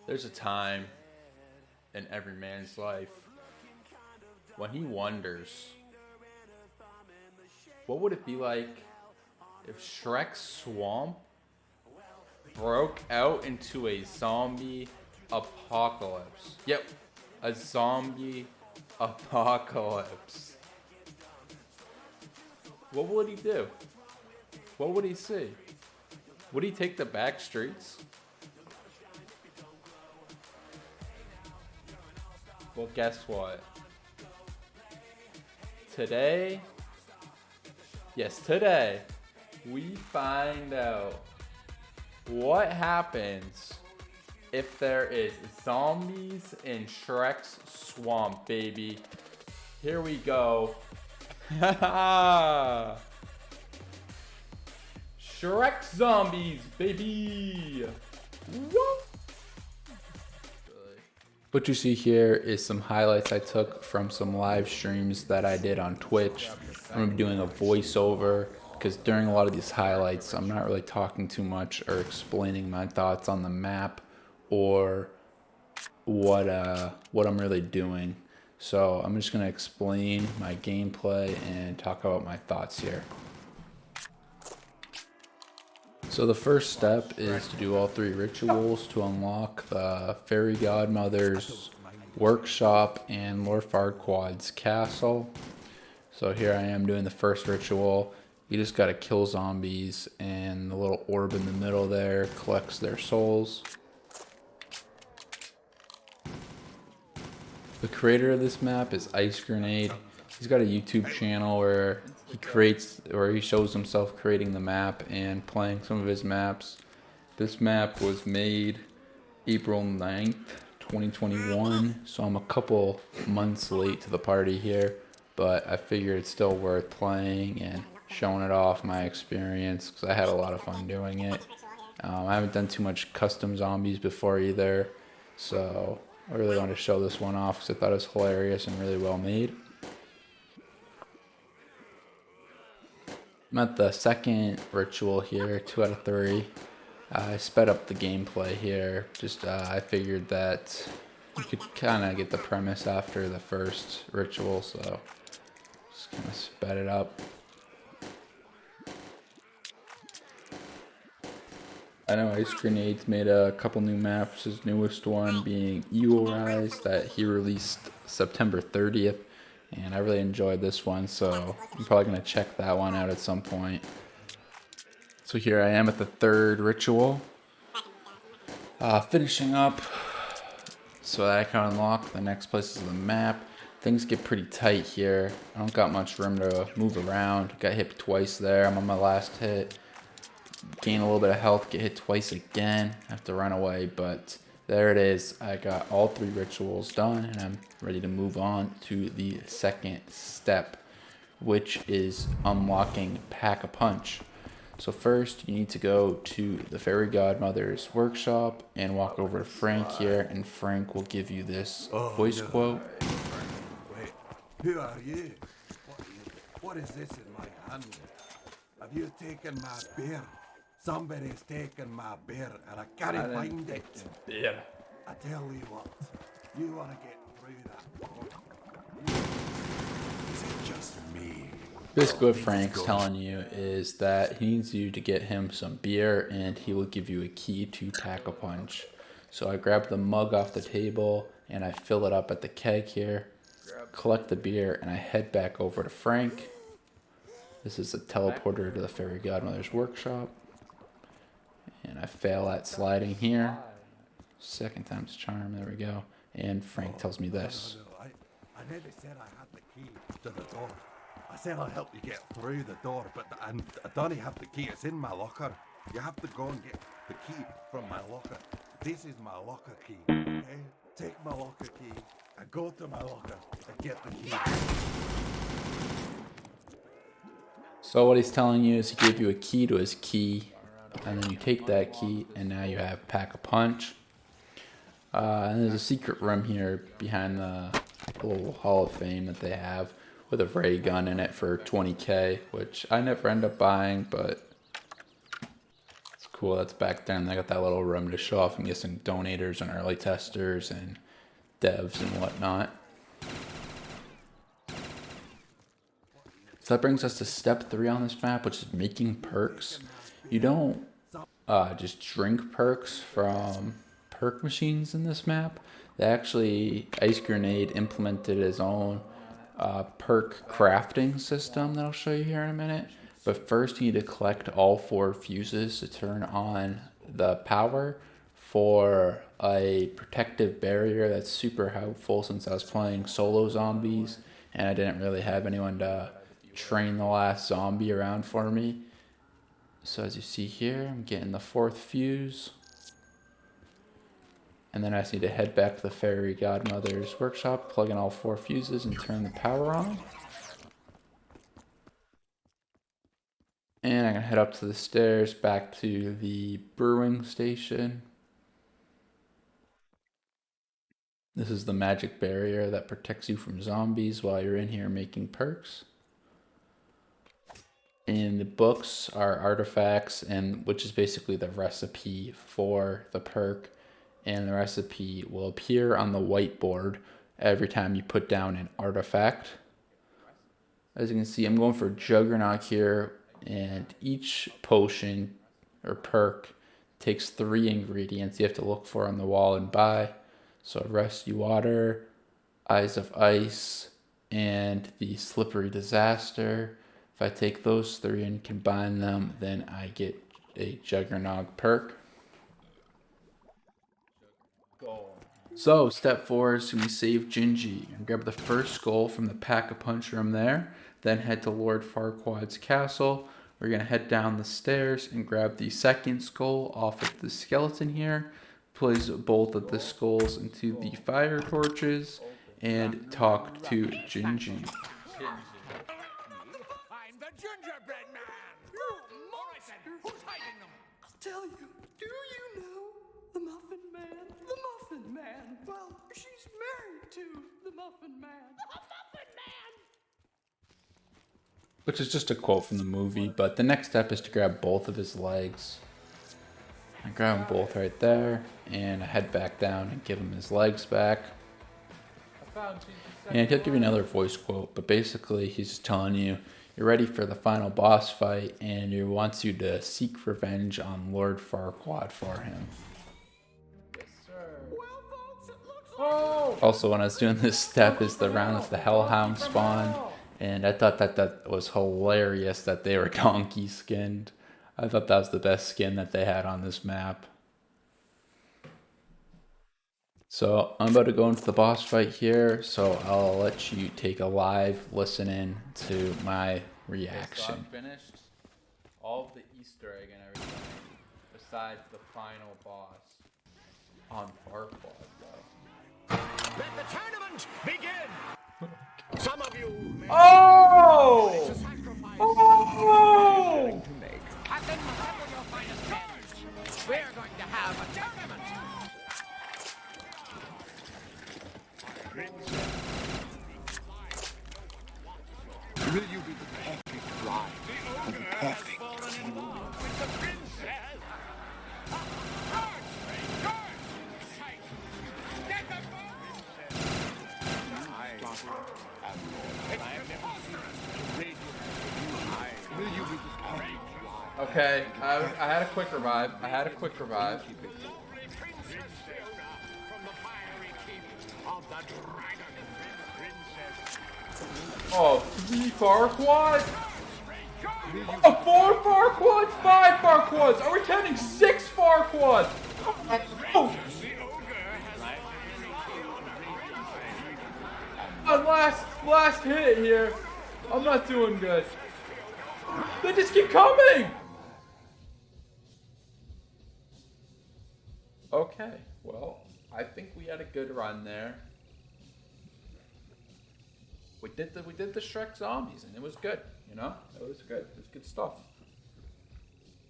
There's a time in every man's life when he wonders, what would it be like if Shrek's swamp broke out into a zombie apocalypse? Yep, a zombie apocalypse. What would he do? What would he see? Would he take the back streets? Well, guess what? Today, yes, today, we find out what happens if there is zombies in Shrek's swamp, baby. Here we go. Shrek zombies, baby. Woo! What you see here is some highlights I took from some live streams that I did on Twitch. I'm going to be doing a voiceover because during a lot of these highlights, I'm not really talking too much or explaining my thoughts on the map or what I'm really doing. So I'm just going to explain my gameplay and talk about my thoughts here. So the first step is to do all 3 rituals to unlock the Fairy Godmother's workshop and Lord Farquaad's castle. So here I am doing the first ritual. You just gotta kill zombies, and the little orb in the middle there collects their souls. The creator of this map is Ice Grenade. He's got a YouTube channel where he shows himself creating the map and playing some of his maps. This map was made April 9th, 2021, so I'm a couple months late to the party here, but I figured it's still worth playing and showing it off my experience because I had a lot of fun doing it. I haven't done too much custom zombies before either, so I really wanted to show this one off because I thought it was hilarious and really well made. I'm at the second ritual here, 2 out of 3. I sped up the gameplay here. I figured that you could kind of get the premise after the first ritual, so just kind of sped it up. I know Ice Grenade's made a couple new maps, his newest one being Evil Rise that he released September 30th. And I really enjoyed this one, so I'm probably going to check that one out at some point. So here I am at the 3rd ritual. Finishing up so that I can unlock the next places of the map. Things get pretty tight here. I don't got much room to move around. Got hit twice there. I'm on my last hit. Gain a little bit of health, get hit twice again. Have to run away, but there it is. I got all 3 rituals done, and I'm ready to move on to the second step, which is unlocking Pack-a-Punch. So first, you need to go to the Fairy Godmother's workshop and walk over to Frank here, and Frank will give you this voice quote. Wait, who are you? What is this in my hand? Have you taken my beer? Somebody's taken my beer and I can't find it. Beer. I tell you what, you want to get through that. Is it just me? Basically what Frank's telling you is that he needs you to get him some beer and he will give you a key to Pack-a-Punch. So I grab the mug off the table and I fill it up at the keg here, collect the beer, and I head back over to Frank. This is a teleporter to the Fairy Godmother's workshop. And I fail at sliding here. Second time's charm, there we go. And Frank tells me this. No, I never said I had the key to the door. I said I'll help you get through the door, but I don't have the key. It's in my locker. You have to go and get the key from my locker. This is my locker key, okay? Take my locker key and go to my locker and get the key. So what he's telling you is he gave you a key to his key, and then you take that key, and now you have Pack-a-Punch. And there's a secret room here behind the little Hall of Fame that they have with a ray gun in it for 20k, which I never end up buying, but it's cool that's back there, and they got that little room to show off, I'm guessing, donators and early testers and devs and whatnot. So that brings us to step 3 on this map, which is making perks. You don't just drink perks from perk machines in this map. They actually, Ice Grenade implemented his own perk crafting system that I'll show you here in a minute. But first you need to collect all 4 fuses to turn on the power for a protective barrier that's super helpful since I was playing solo zombies and I didn't really have anyone to train the last zombie around for me. So as you see here, I'm getting the 4th fuse. And then I just need to head back to the Fairy Godmother's workshop, plug in all 4 fuses, and turn the power on. And I'm going to head up to the stairs back to the brewing station. This is the magic barrier that protects you from zombies while you're in here making perks. And the books are artifacts, and which is basically the recipe for the perk. And the recipe will appear on the whiteboard every time you put down an artifact. As you can see, I'm going for Juggernaut here, and each potion or perk takes 3 ingredients you have to look for on the wall and buy. So Rescue Water, Eyes of Ice, and the Slippery Disaster. If I take those 3 and combine them, then I get a Juggernaut perk. So, step 4 is we save Gingy and grab the first skull from the Pack-a-Punch room there, then head to Lord Farquaad's castle. We're going to head down the stairs and grab the 2nd skull off of the skeleton here, place both of the skulls into the fire torches, and talk to Gingy. I'm the gingerbread man! You monster! Who's hiding them? I'll tell you. Do you know the Muffin Man? The Muffin Man. Well, she's married to the Muffin Man. The Muffin Man! Which is just a quote from the movie, but the next step is to grab both of his legs. I grab them both right there, and I head back down and give him his legs back. And he'll give you another voice quote, but basically he's just telling you you're ready for the final boss fight, and he wants you to seek revenge on Lord Farquaad for him. Well, folks, it looks like Also, when I was doing this step is the round with the Hellhound spawned, and I thought that was hilarious that they were donkey skinned. I thought that was the best skin that they had on this map. So I'm about to go into the boss fight here, so I'll let you take a live listen in to my reaction. Okay, so I've finished all of the Easter egg and everything, besides the final boss on Farquaad though. Let the tournament begin! Some of you may Oh! to sacrifice Oh! to make. Captain, assemble your finest men. We're going to have a tournament! Will you be the perfect bride for the perfect groom? Okay, I had a quick revive. Oh, 3 Farquaad? Oh, 4 Farquads? 5 Farquads? Are we counting 6 Farquads? Oh! Last hit here. I'm not doing good. They just keep coming! Okay, well, I think we had a good run there. We did the Shrek zombies, and it was good, you know? It was good. It was good stuff.